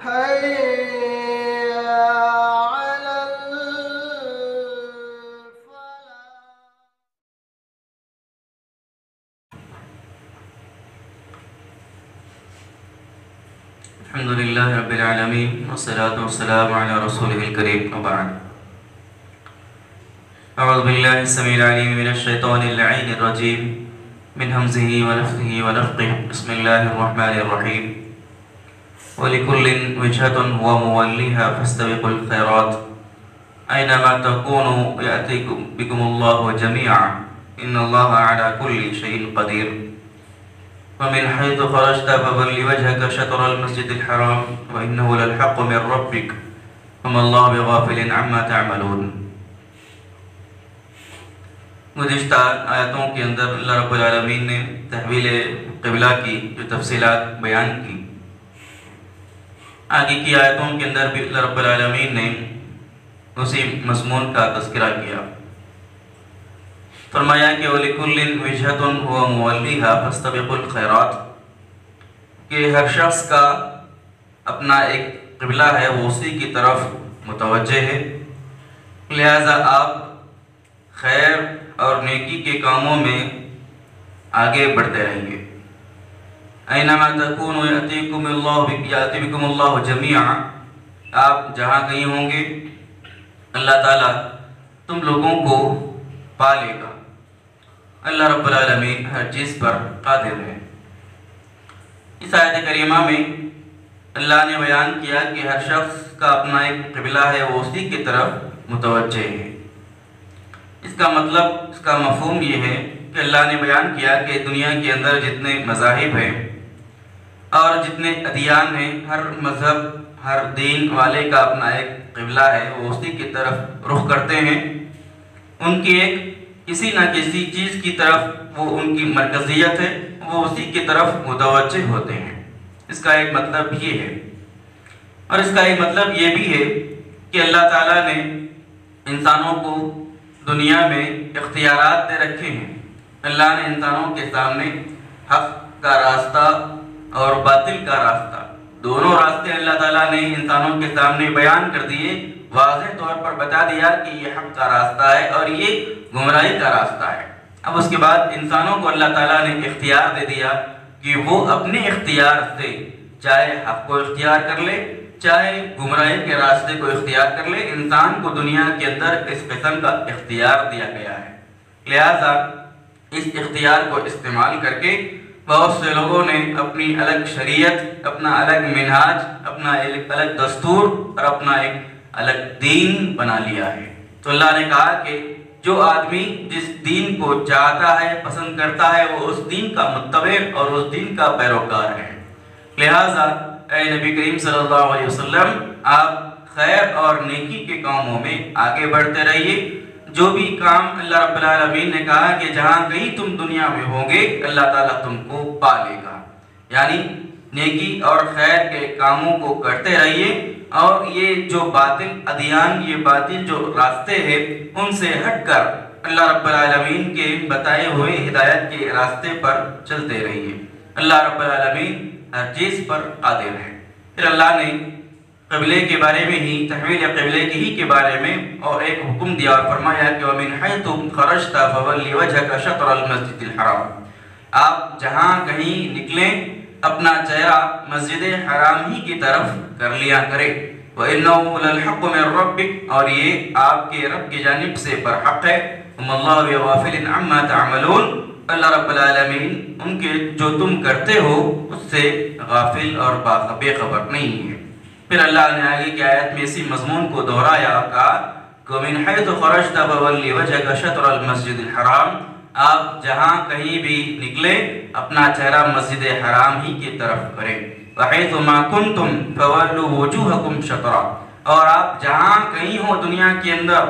حي على الفلاح. الحمد لله رب العالمين والصلاة والسلام على رسوله الكريم وبعد. أعوذ بالله السميع العليم من الشيطان اللعين الرجيم من همزه ونفثه ونفقه. بسم الله الرحمن الرحيم. ولكل وجهة هو موليها فاستبقوا الخيرات أينما تكونوا يأتي بكم الله جميعا إن الله على كل شيء قدير. ومن حيث خرجت فول وجهك شطر المسجد الحرام وإنه للحق من ربك وما الله بغافل عما تعملون. گزشتہ آیتوں کے اندر اللہ رب العالمین نے تحویل قبلہ کی جو تفصیلات بیان کی. آگے کی آیتوں کے اندر بھی اللہ رب العالمین نے اسی مضمون کا تذکرہ کیا. فرمایا کہ وَلِكُلٍّ وِجْهَةٌ هُوَ مُوَلِّيهَا فَاسْتَبِقُوا الْخَيْرَاتِ کہ ہر شخص کا اپنا ایک قبلہ ہے، وہ اسی کی طرف متوجہ ہے، لہذا آپ خیر اور نیکی کے کاموں میں آگے بڑھتے رہیں گے. اینما تکونوا یأتی بکم اللہ جمیعا، آپ جہاں کہیں ہوں گے اللہ تعالیٰ تم لوگوں کو پا لے گا. اللہ رب العالمین ہر چیز پر قادر ہے. اس آیت کریمہ میں اللہ نے بیان کیا کہ ہر شخص کا اپنا ایک قبلہ ہے، وہ اسی کی طرف متوجہ ہے. اس کا مطلب، اس کا مفہوم یہ ہے کہ اللہ نے بیان کیا کہ دنیا کے اندر جتنے مذاہب ہیں اور جتنے ادیان ہیں، ہر مذہب ہر دین والے کا اپنا ایک قبلہ ہے، وہ اسی کی طرف رخ کرتے ہیں. ان کی ایک کسی نہ کسی چیز کی طرف وہ ان کی مرکزیت ہے، وہ اسی کی طرف متوجہ ہوتے ہیں. اس کا ایک مطلب یہ ہے. اور اس کا ایک مطلب یہ بھی ہے کہ اللہ تعالیٰ نے انسانوں کو دنیا میں اختیارات دے رکھے ہیں. اللہ نے انسانوں کے سامنے حق کا راستہ اور باطل کا راستہ، دونوں راستے اللہ تعالیٰ نے انسانوں کے سامنے بیان کر دیے، واضح طور پر بتا دیا کہ یہ حق کا راستہ ہے اور یہ گمراہی کا راستہ ہے. اب اس کے بعد انسانوں کو اللہ تعالیٰ نے اختیار دے دیا کہ وہ اپنے اختیار سے چاہے حق کو اختیار کر لے، چاہے گمراہی کے راستے کو اختیار کر لے. انسان کو دنیا کے اندر اس قسم کا اختیار دیا گیا ہے. لہذا اس اختیار کو استعمال کر کے بہت سے لوگوں نے اپنی الگ شریعت، اپنا الگ منہاج، اپنا ایک الگ دستور اور اپنا ایک الگ دین بنا لیا ہے. تو اللہ نے کہا کہ جو آدمی جس دین کو چاہتا ہے، پسند کرتا ہے، وہ اس دین کا متبع اور اس دین کا پیروکار ہے. لہذا اے نبی کریم صلی اللہ علیہ وسلم، آپ خیر اور نیکی کے کاموں میں آگے بڑھتے رہیے. جو بھی کام اللہ رب العالمین نے کہا کہ جہاں کہیں تم دنیا میں ہوں گے اللہ تعالیٰ تم کو پا لے گا، یعنی نیکی اور خیر کے کاموں کو کرتے رہیے. اور یہ جو باطل ادیان، یہ باطل جو راستے ہیں، ان سے ہٹ کر اللہ رب العالمین کے بتائے ہوئے ہدایت کے راستے پر چلتے رہیے. اللہ رب العالمین ہر چیز پر قادر ہے. پھر اللہ نے قبلے کے بارے میں ہی، تحویل قبلے کی ہی کے بارے میں اور ایک حکم دیا اور فرمایا کہ وَمِنْ حَيْثُ خَرَجْتَ فَوَلِّ وَجْهَكَ شَطْرَ الْمَسْجِدِ الْحَرَامِ، آپ جہاں کہیں نکلیں اپنا چہرہ مسجد حرام ہی کی طرف کر لیا کرے. وَإِنَّهُ لَلْحَقُّ مِنْ رَبِّكَ، اور یہ آپ کے رب کی جانب سے برحق ہے. وَمَا اللَّهُ بِغَافِلٍ عَمَّا تَعْمَلُونَ، اللہ رب العالمین ان کے جو تم کرتے ہو اس سے غافل اور بے خبر نہیں ہے. پھر اللہ نے آگے کی آیت میں اسی مضمون کو دہرایا اور کہا کہ وَمِنْ حَيْثُ خَرَجْتَ فَوَلِّ وَجْهَكَ شَطْرَ الْمَسْجِدِ الْحَرَامِ، آپ جہاں کہیں بھی نکلے اپنا چہرہ مسجد حرام ہی کی طرف کریں. وَحَيْثُ مَا كُنْتُمْ فَوَلُّوا وُجُوهَكُمْ شَطْرَهُ، اور آپ جہاں کہیں ہو دنیا کے اندر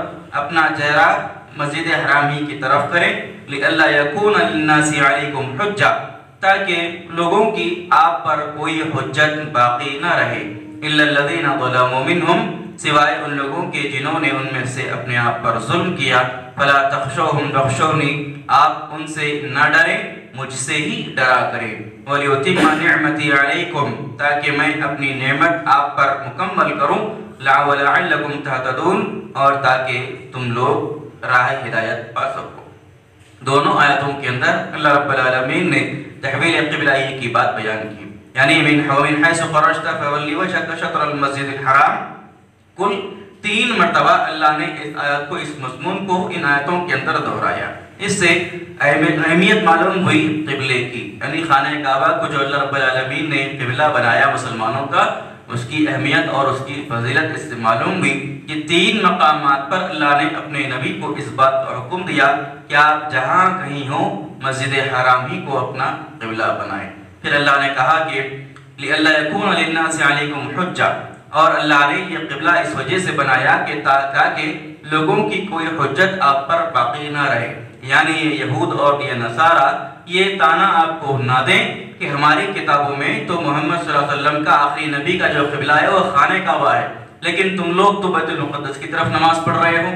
اپنا چہرہ مسجد حرام ہی کی طرف کریں. لِأَلَّا يَكُونَ لِلنَّاسِ عَلَيْكُمْ حُجَّةٌ، تاکہ لوگوں کی آپ پر کوئی حجت باقی نہ رہے. إِلَّا الَّذِينَ ظَلَمُوا مِنْهُمْ، سوائے ان لوگوں کے جنہوں نے ان میں سے اپنے آپ پر ظلم کیا. فَلَا تَخْشَوْهُمْ وَاخْشَوْنِي، آپ ان سے نہ ڈریں مجھ سے ہی ڈرا کرے، وَلِيُتِمَّ نِعْمَتِي عَلَيْكُمْ تاکہ میں اپنی نعمت آپ پر مکمل کروں، وَلَعَلَّكُمْ تَهْتَدُونَ اور تاکہ تم لوگ راہ ہدایت پا سکو۔ دونوں آیتوں کے اندر اللہ رب العالمین نے تحویل قبلہ کی بات بیان کی، یعنی من حیث خرجت فولی وجہک شطر المسجد الحرام، کل 3 مرتبہ اللہ نے اس آیت کو، اس مضمون کو ان آیتوں کے اندر دہرایا۔ اس سے اہمیت معلوم ہوئی قبلے کی، یعنی خانہ کعبہ کو جو اللہ رب العالمین نے قبلہ بنایا مسلمانوں کا، اس کی اہمیت اور اس کی فضیلت اس سے معلوم ہوئی کہ 3 مقامات پر اللہ نے اپنے نبی کو اس بات کا حکم دیا کہ آپ جہاں کہیں ہوں مسجد حرام ہی کو اپنا قبلہ بنائیں۔ پھر اللہ نے کہا کہ لِأَلَّا يَكُونَ لِلنَّاسِ عَلَيْكُمْ حُجَّةٌ، اور اللہ نے یہ قبلہ اس وجہ سے بنایا کہ تاکہ لوگوں کی کوئی حجت آپ پر باقی نہ رہے، یعنی یہ یہود اور یہ نصارہ یہ تانا آپ کو نہ دیں کہ ہماری کتابوں میں تو محمد صلی اللہ علیہ وسلم کا آخری نبی کا جو قبلہ ہے وہ خانہ کعبہ ہے، لیکن تم لوگ تو بیت المقدس کی طرف نماز پڑھ رہے ہو،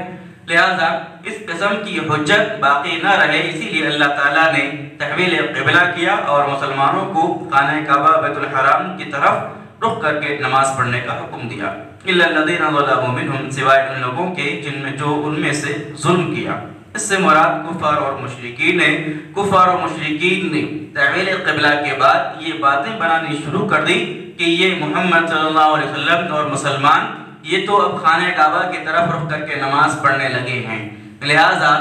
لہذا اس قسم کی حجت باقی نہ رہے، اسی لیے اللہ تعالیٰ نے تحویل قبلہ کیا اور مسلمانوں کو خانہ کعبہ بیت الحرام کی طرف رخ کر کے نماز پڑھنے کا حکم دیا۔ الا الذین ظلموا منہم، سوائے ان لوگوں کے جن میں جو ان میں سے ظلم کیا۔ اس سے مراد کفار اور مشرکین ہیں۔ کفار اور مشرکین نے تحویل قبلہ کے بعد یہ باتیں بنانی شروع کر دی کہ یہ محمد صلی اللہ علیہ وسلم اور مسلمان یہ تو اب خانہ کعبہ کی طرف رخ کر کے نماز پڑھنے لگے ہیں، لہٰذا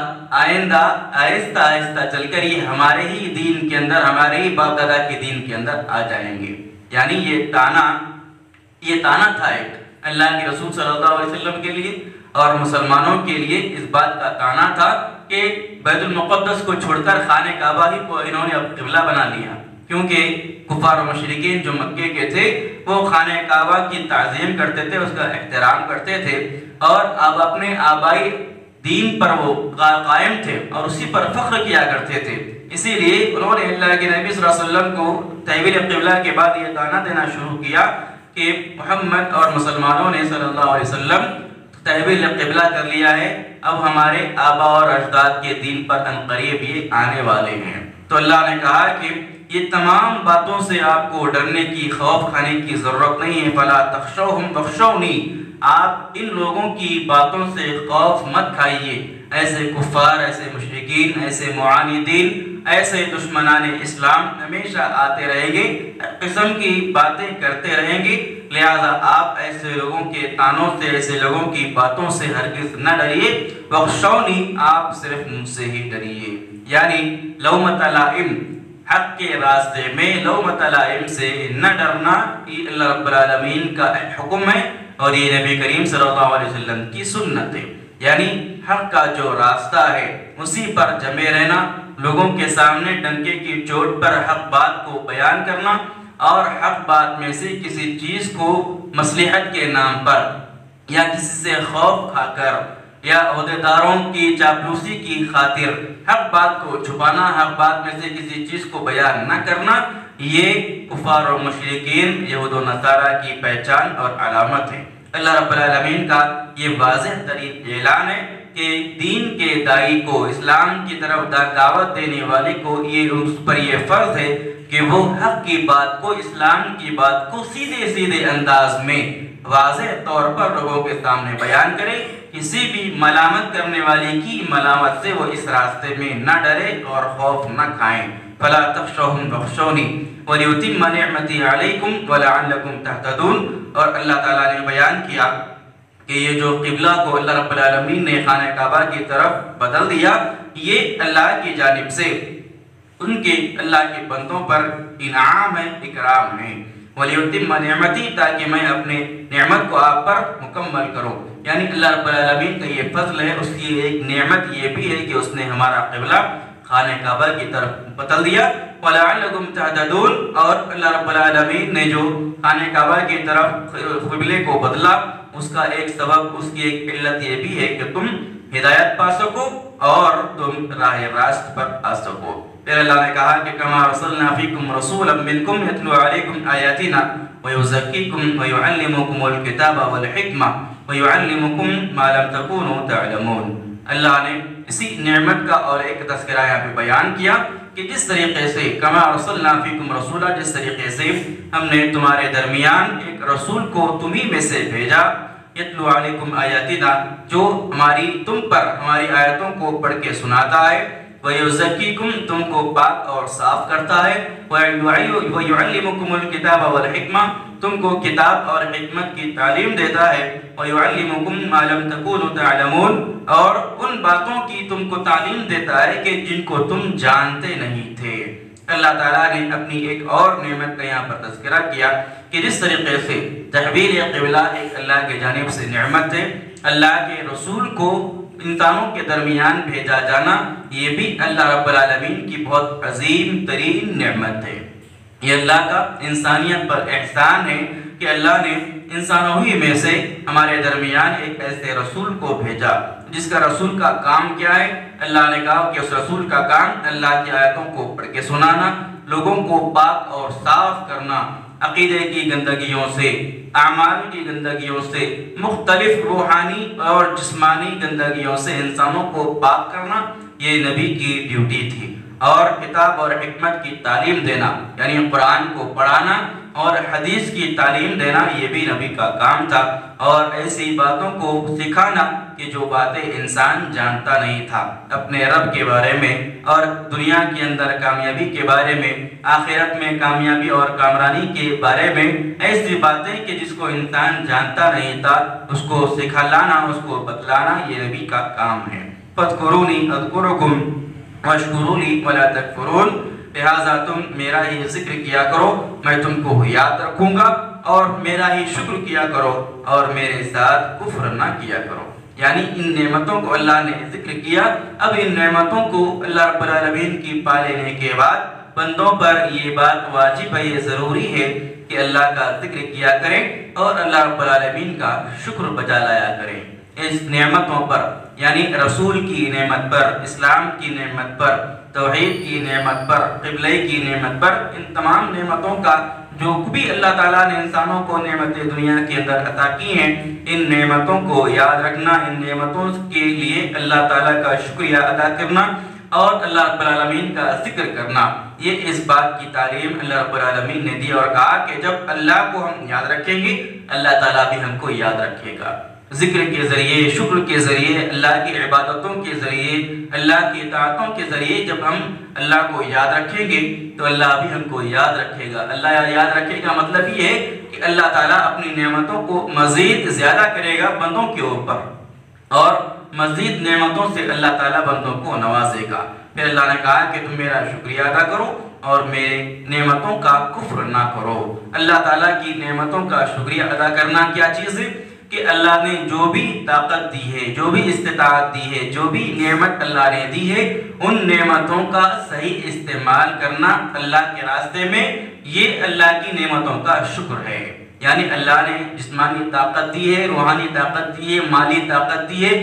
آئندہ آہستہ آہستہ چل کر یہ ہمارے ہی دین کے اندر، ہمارے ہی باپ دادا کے دین کے اندر آ جائیں گے۔ یعنی یہ تانا تھا ایک اللہ کے رسول صلی اللہ علیہ وسلم کے لیے اور مسلمانوں کے لیے، اس بات کا تانا تھا کہ بیت المقدس کو چھوڑ کر خانہ کعبہ ہی کو انہوں نے اب قبلہ بنا لیا، کیونکہ کفار و مشرکین جو مکے کے تھے وہ خانہ کعبہ کی تعظیم کرتے تھے، اس کا احترام کرتے تھے اور اب اپنے آبائی دین پر وہ قائم تھے اور اسی پر فخر کیا کرتے تھے۔ اسی لیے انہوں نے اللہ کے نبی صلی اللہ علیہ وسلم کو تحویل قبلہ کے بعد یہ تانا دینا شروع کیا کہ محمد اور مسلمانوں نے صلی اللہ علیہ وسلم تحویل قبلہ کر لیا ہے، اب ہمارے آبا اور اجداد کے دین پر عنقریب یہ آنے والے ہیں۔ تو اللہ نے کہا کہ یہ تمام باتوں سے آپ کو ڈرنے کی، خوف کھانے کی ضرورت نہیں ہے، فَلَا تَخْشَوْهُمْ وَاخْشَوْنِي، آپ ان لوگوں کی باتوں سے خوف مت کھائیے، ایسے کفار، ایسے مشرکین، ایسے معاندین، ایسے دشمنان اسلام ہمیشہ آتے رہیں گے، قسم کی باتیں کرتے رہیں گے، لہذا آپ ایسے لوگوں کے تانوں سے، ایسے لوگوں کی باتوں سے ہرگز نہ ڈریے، وَاخْشَوْنِي، آپ صرف مجھ سے ہی ڈریے، یعنی لومۃ لائم، حق کے راستے میں لومۃ لائم سے نہ ڈرنا، یہ اللہ رب العالمین کا حکم ہے اور یہ نبی کریم صلی اللہ علیہ وسلم کی سنت ہے، یعنی حق کا جو راستہ ہے اسی پر جمے رہنا، لوگوں کے سامنے ڈنکے کی چوٹ پر حق بات کو بیان کرنا اور حق بات میں سے کسی چیز کو مصلحت کے نام پر یا کسی سے خوف کھا کر یا عہدیداروں کی چاپلوسی کی خاطر حق بات کو چھپانا، حق بات میں سے کسی چیز کو بیان نہ کرنا، یہ کفار و مشرکین، یہود و نصارہ کی پہچان اور علامت ہے۔ اللہ رب العالمین کا یہ واضح ترین اعلان ہے کہ دین کے داعی کو، اسلام کی طرف دعوت دینے والے کو یہ اس پر یہ فرض ہے کہ وہ حق کی بات کو، اسلام کی بات کو سیدھے انداز میں واضح طور پر لوگوں کے سامنے بیان کرے، کسی بھی ملامت کرنے والے کی ملامت سے وہ اس راستے میں نہ ڈرے اور خوف نہ کھائیں۔ فَلَا تَخْشَوْهُمْ وَاخْشَوْنِي وَلِيُتِمَّ نِعْمَتِي عَلَيْكُمْ وَلَعَلَّكُمْ تَهْتَدُونَ۔ اور اللہ تعالیٰ نے بیان کیا کہ یہ جو قبلہ کو اللہ رب العالمین نے خانہ کعبہ کی طرف بدل دیا، یہ اللہ کی جانب سے ان کے اللہ کے بندوں پر انعام ہے، اکرام ہے۔ وَلِيُتِمَّ نِعْمَتِي، تاکہ میں اپنے نعمت کو آپ پر مکمل کروں، یعنی اللہ رب العالمین کا یہ فضل ہے، اس کی ایک نعمت یہ بھی ہے کہ اس نے ہمارا قبلہ خانہ کعبہ کی طرف بدل دیا۔ وَلَعَلَّكُمْ تَهْتَدُونَ، اور اللہ رب العالمین نے جو خانہ کعبہ کی طرف قبلے کو بدلا، اس کا ایک سبب، اس کی ایک علت یہ بھی ہے کہ تم ہدایت پا سکو اور تم راہ راست پر آ سکو۔ پھر اللہ نے کہا کہ کما ارسلنا فیکم رسولا منکم یتلو علیکم آیاتنا ویزکیکم ویعلمکم الکتاب والحکمہ ویعلمکم ما لم تکونوا تعلمون۔ اللہ نے اسی نعمت کا اور ایک تذکرہ یہاں پہ بیان کیا کہ جس طریقے سے کما ارسلنا فیکم رسولا، جس طریقے سے ہم نے تمہارے درمیان ایک رسول کو تمہیں میں سے بھیجا، یتلو علیکم آیاتنا، جو تم پر ہماری آیتوں کو پڑھ کے سناتا ہے، وَيُزَكِّيكُمْ، تم کو پاک اور صاف کرتا ہے، وَيُعَلِّمُكُمُ الْكِتَابَ وَالْحِكْمَةَ، تم کو کتاب اور حکمت کی تعلیم دیتا ہے، وَيُعَلِّمُكُمْ مَا لَمْ تَكُونُوا تَعْلَمُونَ، اور ان باتوں کی تم کو تعلیم دیتا ہے کہ جن کو تم جانتے نہیں تھے۔ اللہ تعالیٰ نے اپنی ایک اور نعمت کا یہاں پر تذکرہ کیا کہ جس طریقے سے تحویل قبلہ ایک اللہ کے جانب سے نعمت ہے، اللہ کے رسول کو انسانوں کے درمیان بھیجا جانا یہ بھی اللہ رب العالمین کی بہت عظیم ترین نعمت ہے۔ یہ اللہ کا انسانیت پر احسان ہے کہ اللہ نے انسانوں ہی میں سے ہمارے درمیان ایک ایسے رسول کو بھیجا جس کا رسول کا کام کیا ہے۔ اللہ نے کہا کہ اس رسول کا کام اللہ کی آیتوں کو پڑھ کے سنانا، لوگوں کو پاک اور صاف کرنا، عقیدے کی گندگیوں سے، اعمال کی گندگیوں سے، مختلف روحانی اور جسمانی گندگیوں سے انسانوں کو پاک کرنا، یہ نبی کی ڈیوٹی تھی۔ اور کتاب اور حکمت کی تعلیم دینا، یعنی قرآن کو پڑھانا اور حدیث کی تعلیم دینا، یہ بھی نبی کا کام تھا، اور ایسی باتوں کو سکھانا کہ جو باتیں انسان جانتا نہیں تھا اپنے رب کے بارے میں، اور دنیا کے اندر کامیابی کے بارے میں، آخرت میں کامیابی اور کامرانی کے بارے میں، ایسی باتیں کہ جس کو انسان جانتا نہیں تھا اس کو سکھلانا، اس کو بتلانا، یہ نبی کا کام ہے۔ فَاذْكُرُونِي أَذْكُرُكُمْ وَاشْكُرُوا لِي وَلَا تَكْفُرُونَ، لہٰذا تم میرا ہی ذکر کیا کرو، میں تم کو یاد رکھوں گا، اور میرا ہی شکر کیا کرو، اور میرے ساتھ کفر نہ کیا کرو۔ یعنی ان نعمتوں کو اللہ نے ذکر کیا، اب ان نعمتوں کو اللہ رب العالمین کی پا لینے کے بعد بندوں پر یہ بات واجب ہے، یہ ضروری ہے کہ اللہ کا ذکر کیا کریں اور اللہ رب العالمین کا شکر بجا لایا کریں۔ اس نعمتوں پر، یعنی رسول کی نعمت پر، اسلام کی نعمت پر، توحید کی نعمت پر، قبلے کی نعمت پر، ان تمام نعمتوں کا جو بھی اللہ تعالیٰ نے انسانوں کو نعمتیں دنیا کے اندر عطا کی ہیں، ان نعمتوں کو یاد رکھنا، ان نعمتوں کے لیے اللہ تعالیٰ کا شکریہ ادا کرنا اور اللہ رب العالمین کا ذکر کرنا، یہ اس بات کی تعلیم اللہ رب العالمین نے دی، اور کہا کہ جب اللہ کو ہم یاد رکھیں گے اللہ تعالیٰ بھی ہم کو یاد رکھے گا۔ ذکر کے ذریعے، شکر کے ذریعے، اللہ کی عبادتوں کے ذریعے، اللہ کی اطاعتوں کے ذریعے جب ہم اللہ کو یاد رکھیں گے تو اللہ بھی ہم کو یاد رکھے گا۔ اللہ یاد رکھے گا مطلب یہ ہے کہ اللہ تعالیٰ اپنی نعمتوں کو مزید زیادہ کرے گا بندوں کے اوپر، اور مزید نعمتوں سے اللہ تعالیٰ بندوں کو نوازے گا۔ پھر اللہ نے کہا کہ تم میرا شکریہ ادا کرو اور میرے نعمتوں کا کفر نہ کرو۔ اللہ تعالیٰ کی نعمتوں کا شکریہ ادا کرنا کیا چیز ہے کہ اللہ نے جو بھی طاقت دی ہے، جو بھی استطاعت دی ہے، جو بھی نعمت اللہ نے دی ہے، ان نعمتوں کا صحیح استعمال کرنا اللہ کے راستے میں، یہ اللہ کی نعمتوں کا شکر ہے۔ یعنی اللہ نے جسمانی طاقت دی ہے، روحانی طاقت دی ہے، مالی طاقت دی ہے،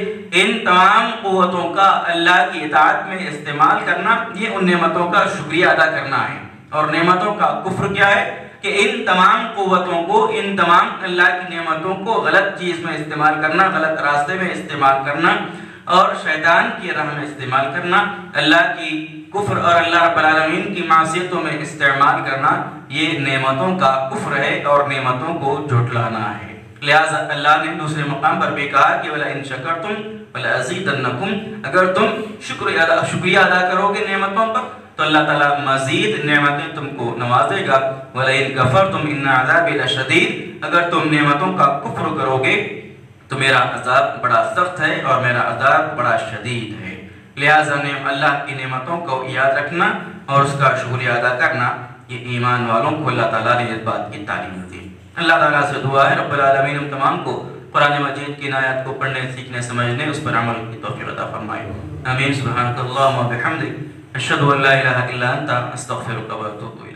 ان تمام قوتوں کا اللہ کی اطاعت میں استعمال کرنا، یہ ان نعمتوں کا شکریہ ادا کرنا ہے۔ اور نعمتوں کا کفر کیا ہے کہ ان تمام قوتوں کو، ان تمام اللہ کی نعمتوں کو غلط چیز میں استعمال کرنا، غلط راستے میں استعمال کرنا اور شیطان کی راہ میں استعمال کرنا، اللہ کی کفر اور اللہ رب العالمین کی معصیتوں میں استعمال کرنا، یہ نعمتوں کا کفر ہے اور نعمتوں کو جھٹلانا ہے۔ لہٰذا اللہ نے دوسرے مقام پر بھی کہا کہ وَلَئِن شَكَرْتُمْ وَلَأَزِيدَنَّكُمْ، اگر تم شکریہ ادا کرو گے نعمتوں پر تو اللہ تعالیٰ مزید نعمتیں تم کو نوازے گا۔ وَلَئِن كَفَرْتُمْ إِنَّ عَذَابِي لَشَدِيدٌ، اگر تم نعمتوں کا کفر کرو گے تو میرا عذاب بڑا سخت ہے اور میرا عذاب بڑا شدید ہے۔ لہٰذا اللہ کی نعمتوں کو یاد رکھنا اور اس کا شکریہ ادا کرنا، یہ ایمان والوں کو اللہ تعالیٰ نے اس بات کی تعلیم دی۔ اللہ تعالیٰ سے دعا ہے رب العالمین ہم تمام کو قرآن مجید کی آیات کو پڑھنے، سیکھنے، سمجھنے، اس پر عمل کی توفیق عطا فرمائے۔ آمین۔ سبحانک اللہم و بحمدک، اشہد ان لا الہ الا انت، استغفرک و اتوب الیک۔